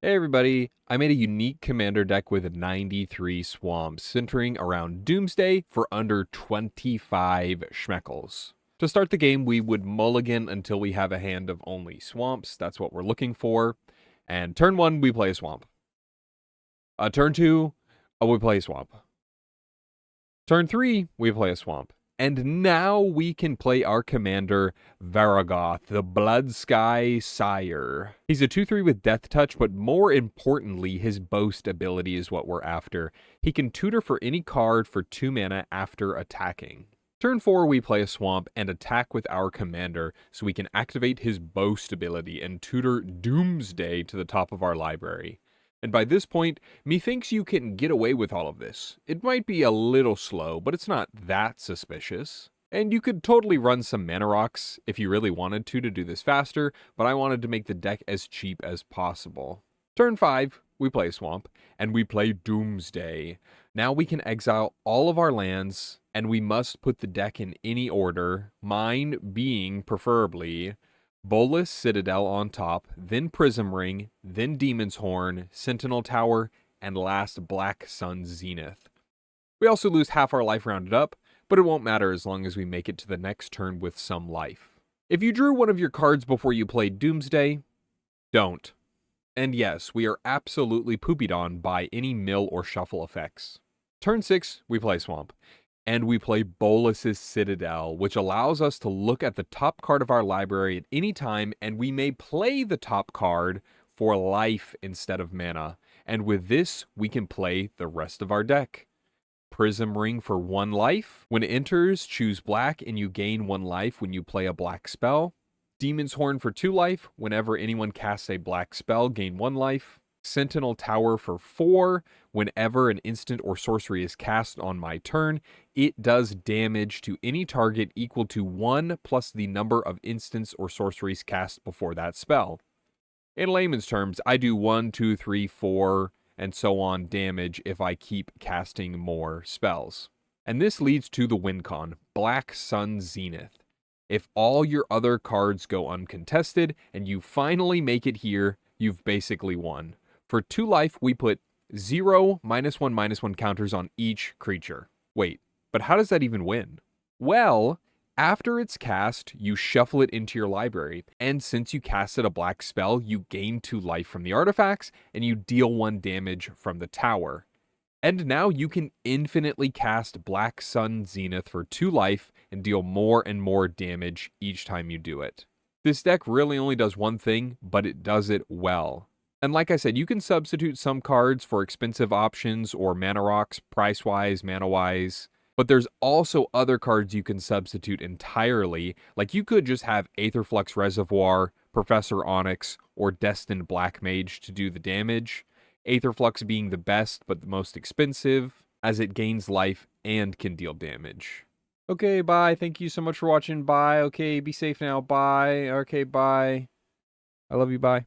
Hey everybody, I made a unique commander deck with 93 swamps, centering around Doomsday for under 25 schmeckles. To start the game, we would mulligan until we have a hand of only swamps. That's what we're looking for. And turn 1, we play a swamp. Turn 2, we play a swamp. Turn 3, we play a swamp. And now we can play our commander, Varagoth, the Blood Sky Sire. He's a 2/3 with Death Touch, but more importantly, his Boast ability is what we're after. He can tutor for any card for 2 mana after attacking. Turn 4, we play a swamp and attack with our commander, so we can activate his Boast ability and tutor Doomsday to the top of our library. And by this point, methinks you can get away with all of this. It might be a little slow, but it's not that suspicious. And you could totally run some mana rocks if you really wanted to do this faster, but I wanted to make the deck as cheap as possible. Turn 5, we play Swamp, and we play Doomsday. Now we can exile all of our lands, and we must put the deck in any order, mine being preferably Bolas Citadel on top, then Prism Ring, then Demon's Horn, Sentinel Tower, and last Black Sun Zenith. We also lose half our life rounded up, but it won't matter as long as we make it to the next turn with some life. If you drew one of your cards before you played Doomsday, don't. And yes, we are absolutely poopied on by any mill or shuffle effects. Turn 6, we play Swamp. And we play Bolas' Citadel, which allows us to look at the top card of our library at any time, and we may play the top card for life instead of mana. And with this, we can play the rest of our deck. Prism Ring for 1 life. When it enters, choose black and you gain 1 life when you play a black spell. Demon's Horn for 2 life. Whenever anyone casts a black spell, gain 1 life. Sentinel Tower for 4. Whenever an instant or sorcery is cast on my turn, it does damage to any target equal to 1 plus the number of instants or sorceries cast before that spell. In layman's terms, I do 1, 2, 3, 4, and so on damage if I keep casting more spells. And this leads to the win con, Black Sun Zenith. If all your other cards go uncontested and you finally make it here, you've basically won. For 2 life, we put 0, -1/-1 counters on each creature. Wait, but how does that even win? Well, after it's cast, you shuffle it into your library, and since you casted a black spell, you gain 2 life from the artifacts, and you deal 1 damage from the tower. And now you can infinitely cast Black Sun Zenith for 2 life and deal more and more damage each time you do it. This deck really only does one thing, but it does it well. And like I said, you can substitute some cards for expensive options or mana rocks, price-wise, mana-wise. But there's also other cards you can substitute entirely, like you could just have Aetherflux Reservoir, Professor Onyx, or Destined Black Mage to do the damage. Aetherflux being the best, but the most expensive, as it gains life and can deal damage. Okay, bye. Thank you so much for watching. Bye. Okay, be safe now. Bye. Okay, bye. I love you. Bye.